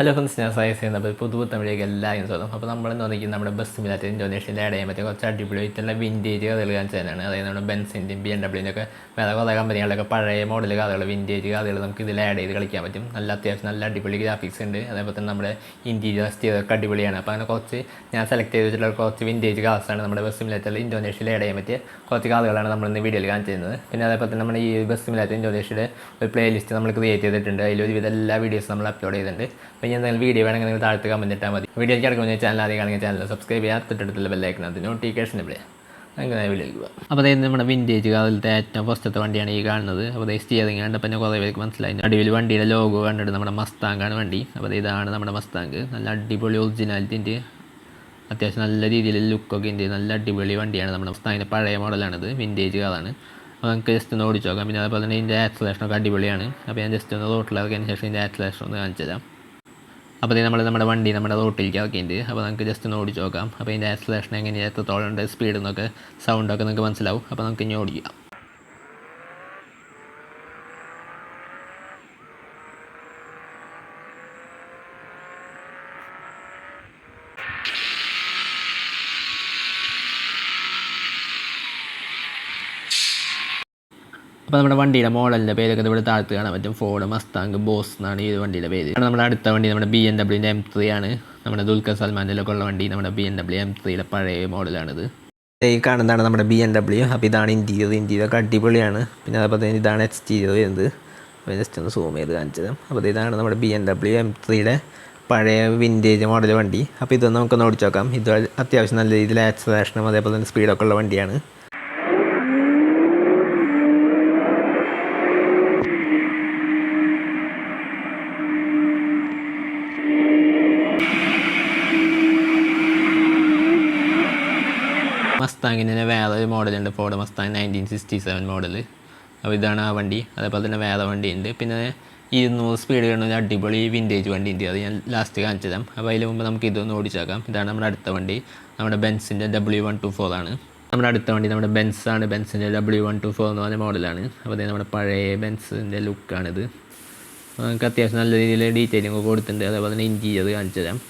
Hello friends, ഞാൻ science ചെയ്യുന്നപ്പോൾ പുതുപുത്തമിഴിലേക്ക് എല്ലാവരും സ്വാഗതം. അപ്പോൾ നമ്മളെന്ന് പറഞ്ഞാൽ നമ്മുടെ ബസ് സിമിലാറ്റർ ഇന്തോനേഷ്യയിൽ ആഡ് ചെയ്യാൻ പറ്റിയ കുറച്ച് അടിപൊളിയായിട്ടുള്ള വിൻറ്റേജ് കഥകൾ കാണിച്ചു തന്നെയാണ്. അതായത് നമ്മുടെ ബെൻസിൻ്റെയും BMW വേറെ കുറേ കമ്പനികളുടെയൊക്കെ പഴയ മോഡൽ കഥകൾ, വിൻറ്റേജ് കഥകൾ നമുക്ക് ഇതിൽ ആഡ് ചെയ്ത് കളിക്കാൻ പറ്റും. അത്യാവശ്യം നല്ല അടിപൊളി ഗ്രാഫിക്സ് ഉണ്ട്. അതേപോലെ തന്നെ നമ്മുടെ ഇൻറ്റീരിയർ സ്റ്റീറൊക്കെ അടിപൊളിയാണ്. അപ്പോൾ അങ്ങനെ കുറച്ച് ഞാൻ സെലക്ട് ചെയ്ത് വെച്ചിട്ടുള്ള കുറച്ച് വിൻറ്റേജ് കാർസാണ് നമ്മുടെ ബസ് സിമിലാറ്ററിൽ ഇന്തോനേഷ്യയിൽ ആഡ് ചെയ്യാൻ പറ്റിയ കുറച്ച് കഥകളാണ് നമ്മളിന്ന് വീഡിയോയിൽ കാണിച്ചു തരുന്നത്. പിന്നെ അതേപോലെ തന്നെ നമ്മുടെ ഈ ബസ് സിമിലാറ്റർ ഇന്തോനേഷ്യയുടെ ഒരു പ്ലേലിസ്റ്റ് നമ്മൾ ക്രിയേറ്റ് ചെയ്തിട്ടുണ്ട്. അതിലൊരുവിധ എല്ലാ വീഡിയോസ് നമ്മൾ അപ്ലോഡ് ചെയ്തിട്ടുണ്ട്. അപ്പോൾ ഇനി എന്തെങ്കിലും വീഡിയോ വേണമെങ്കിൽ നിങ്ങൾ താഴത്ത് കമൻറ്റ് ഇട്ടാൽ മതി. വീഡിയോയ്ക്ക് കിടക്കുന്ന ചാനൽ ആദ്യം കാണുന്ന ചാനൽ സബ്സ്ക്രൈബ് ചെയ്യാൻ തൊട്ടടുത്തുള്ള ബെല്ലൈക്കനകത്ത് നോട്ടിഫിക്കേഷൻ ഇവിടെ അങ്ങനെ വീഡിയോയ്ക്ക് പോകാം. അപ്പോൾ അതായത് നമ്മുടെ വിൻറ്റേജ് കാറിലത്തെ ഏറ്റവും ഫസ്റ്റത്തെ വണ്ടിയാണ് ഈ കാണുന്നത്. അപ്പോൾ അതായത് സ്റ്റിയറിംഗ് കണ്ടപ്പോൾ തന്നെ കുറേ പേർക്ക് മനസ്സിലായി. അടിയിൽ വണ്ടിയുടെ ലോഗോ കണ്ടിട്ട് നമ്മുടെ മസ്താങ്കാണ് വണ്ടി. അപ്പോൾ ഇതാണ് നമ്മുടെ മസ്താങ്ക്. നല്ല അടിപൊളി ഒറിജിനാലിറ്റി ഉണ്ട്. അത്യാവശ്യം നല്ല രീതിയിൽ ലുക്കൊക്കെ ഉണ്ട്. നല്ല അടിപൊളി വണ്ടിയാണ് നമ്മുടെ മസ്താങ്ങിൻ്റെ പഴയ മോഡലാണിത്. വിൻറ്റേജ് കാറാണ്. അപ്പോൾ നമുക്ക് ജസ്റ്റ് ഒന്ന് ഓടിച്ച് നോക്കാം. പിന്നെ അതുപോലെ തന്നെ ഇതിൻ്റെ ആക്സലേഷനൊക്കെ അടിപൊളിയാണ്. അപ്പോൾ ഞാൻ ജസ്റ്റ് ഒന്ന് റോട്ടിലിറക്കിയതിന് ശേഷം ഇതിൻ്റെ ആക്സലേഷൻ ഒന്ന് കാണിച്ചു തരാം. അപ്പോൾ നമ്മുടെ വണ്ടി നമ്മുടെ റോട്ടിലേക്ക് ഇറക്കിയിട്ടുണ്ട്. അപ്പോൾ നമുക്ക് ജസ്റ്റ് ഒന്ന് ഓടിച്ച് നോക്കാം. അപ്പോൾ ഇതിൻ്റെ ആക്സലേഷൻ എങ്ങനെയാണ്, എത്രത്തോളം ഉണ്ട്, സ്പീഡ് എന്നൊക്കെ സൗണ്ടൊക്കെ നിങ്ങൾക്ക് മനസ്സിലാവും. അപ്പോൾ നമുക്ക് ഇനി ഓടിക്കാം. അപ്പോൾ നമ്മുടെ വണ്ടിയുടെ മോഡലിൻ്റെ പേരൊക്കെ ഇവിടെ താഴത്ത് കാണാൻ പറ്റും. ഫോർഡ് മസ്താങ്ക് ബോസ് എന്നാണ് ഈ വണ്ടിയുടെ പേര്. നമ്മുടെ അടുത്ത വണ്ടി നമ്മുടെ BMW M3 ആണ്. നമ്മുടെ ദുൽഖർ സൽമാൻ്റെ ഒക്കെ ഉള്ള വണ്ടി നമ്മുടെ BMW M3യുടെ പഴയ മോഡലാണിത്. ഈ കാണുന്നതാണ് നമ്മുടെ BMW. അപ്പോൾ ഇതാണ് ഇൻറ്റീരിയർ ഒക്കെ അടിപൊളിയാണ്. പിന്നെ അതുപോലെ തന്നെ ഇതാണ് എക്സ്റ്റീരിയർ വരുന്നത്. അപ്പോൾ ജസ്റ്റ് ഒന്ന് സൂം ചെയ്ത് കാണിച്ചത്. അപ്പോൾ ഇതാണ് നമ്മുടെ BMW M3യുടെ പഴയ വിൻറ്റേജ് മോഡൽ വണ്ടി. അപ്പോൾ ഇതൊന്ന് നമുക്കൊന്ന് ഓടിച്ച് നോക്കാം. ഇത് അത്യാവശ്യം നല്ല രീതിയിൽ ആക്സലേഷനും അതേപോലെ തന്നെ സ്പീഡൊക്കെ ഉള്ള വണ്ടിയാണ്. മസ്താങ്ങിന് വേറെ ഒരു മോഡലുണ്ട്, ഫോർഡ് മസ്താങ് 1967 മോഡൽ. അപ്പോൾ ഇതാണ് ആ വണ്ടി. അതേപോലെ തന്നെ വേറെ വണ്ടിയുണ്ട്. പിന്നെ 200 സ്പീഡ് കാണുന്ന അടിപൊളി വിൻറ്റേജ് വണ്ടി ഉണ്ട്. അത് ഞാൻ ലാസ്റ്റ് കാണിച്ചു തരാം. അപ്പോൾ അതിന് മുമ്പ് നമുക്ക് ഇതൊന്ന് ഓടിച്ചേക്കാം. ഇതാണ് നമ്മുടെ അടുത്ത വണ്ടി. നമ്മുടെ ബെൻസിൻ്റെ W124 ആണ്. നമ്മുടെ അടുത്ത വണ്ടി നമ്മുടെ ബെൻസാണ്. ബെൻസിൻ്റെ W124 എന്ന് പറഞ്ഞ മോഡലാണ്. അപ്പോൾ അത് നമ്മുടെ പഴയ ബെൻസിൻ്റെ ലുക്കാണിത്. നമുക്ക് അത്യാവശ്യം നല്ല രീതിയിൽ ഡീറ്റെയിലിംഗ് ഒക്കെ കൊടുത്തിട്ടുണ്ട്. അതേപോലെ തന്നെ ഇൻറ്റീരിയർ കാണിച്ചു തരാം.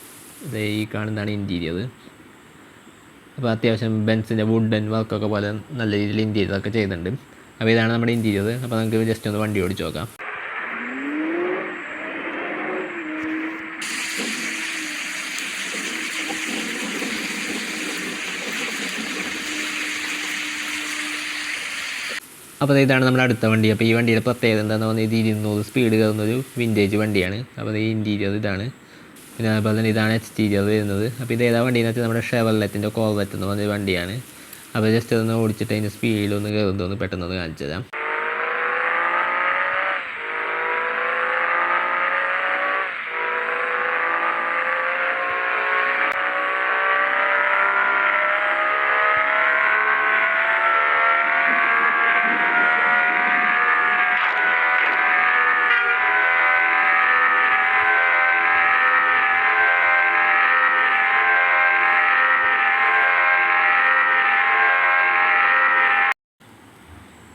ഈ കാണുന്നതാണ് ഇൻറ്റീരിയർ. അപ്പോൾ അത്യാവശ്യം ബെൻസിൻ്റെ വുഡൻ വർക്കൊക്കെ പോലെ നല്ല രീതിയിൽ ഇൻറ്റീരിയറൊക്കെ ചെയ്തിട്ടുണ്ട്. അപ്പോൾ ഇതാണ് നമ്മുടെ ഇൻറ്റീരിയർ. അപ്പോൾ നമുക്ക് ജസ്റ്റ് ഒന്ന് വണ്ടി ഓടിച്ച് നോക്കാം. അപ്പോൾ ഇതാണ് നമ്മുടെ അടുത്ത വണ്ടി. അപ്പോൾ ഈ വണ്ടിയുടെ പ്രത്യേകത എന്താണെന്ന് പറഞ്ഞാൽ ഇത് 200 സ്പീഡ് കയറുന്നൊരു വിൻറ്റേജ് വണ്ടിയാണ്. അപ്പോൾ ഈ ഇൻറ്റീരിയർ ഇതാണ്. പിന്നെ അതുപോലെ തന്നെ ഇതാണ് എക്സ്റ്റീരിയർ വരുന്നത്. അപ്പോൾ ഇത് ഏതാ വണ്ടിയെന്ന് വെച്ചാൽ നമ്മുടെ ഷെവർലെറ്റിൻ്റെ കോർവെറ്റ് എന്ന് പറഞ്ഞ വണ്ടിയാണ്. അപ്പോൾ ജസ്റ്റ് ഒന്ന് ഓടിച്ചിട്ട് അതിൻ്റെ സ്പീഡിലൊന്ന് കയറുന്നതൊന്ന് പെട്ടെന്ന് കാണിച്ചു തരാം.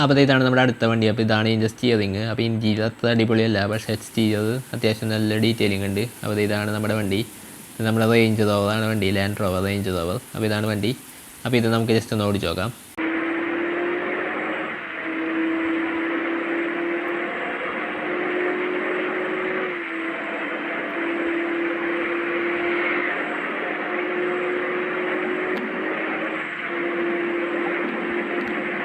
അപ്പോൾ ഇതാണ് നമ്മുടെ അടുത്ത വണ്ടി. അപ്പോൾ ഇതാണ് ഇതിൻ്റെ സ്റ്റിയറിങ്. അപ്പോൾ ഇൻറ്റീരിയർ അത്ര അടിപൊളിയല്ല, പക്ഷേ എക്സ്റ്റീരിയർ അത്യാവശ്യം നല്ല ഡീറ്റെയിലിംഗ് ഉണ്ട്. അപ്പോൾ ഇതാണ് നമ്മുടെ വണ്ടി. നമ്മുടെ റേഞ്ച് റോവറാണ് വണ്ടി, ലാൻഡ് റോവർ റേഞ്ച് റോവർ. അപ്പോൾ ഇതാണ് വണ്ടി. അപ്പോൾ ഇത് നമുക്ക് ജസ്റ്റ് ഒന്ന് ഓടിച്ച് നോക്കാം.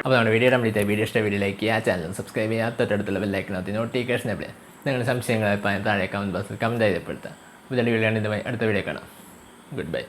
അപ്പോൾ നമ്മുടെ വീഡിയോ കംപ്ലീറ്റ് വീഡിയോ ഇഷ്ട വീഡിയോ ലൈക്ക് ചെയ്യുക, ചാനൽ സബ്സ്ക്രൈബ് ചെയ്യുക, തൊട്ടടുത്തുള്ള ബെല്ലൈക്കനകത്ത് നോട്ടിഫിക്കേഷൻ എവിടെ നിങ്ങളുടെ സംശയങ്ങൾ താഴെ കമൻറ്റ് ബോക്സിൽ കമൻറ്റ് ചെയ്തപ്പെടുത്തുക. അപ്പോൾ വീഡിയോ അടുത്ത വീഡിയോ കാണാം. Good bye.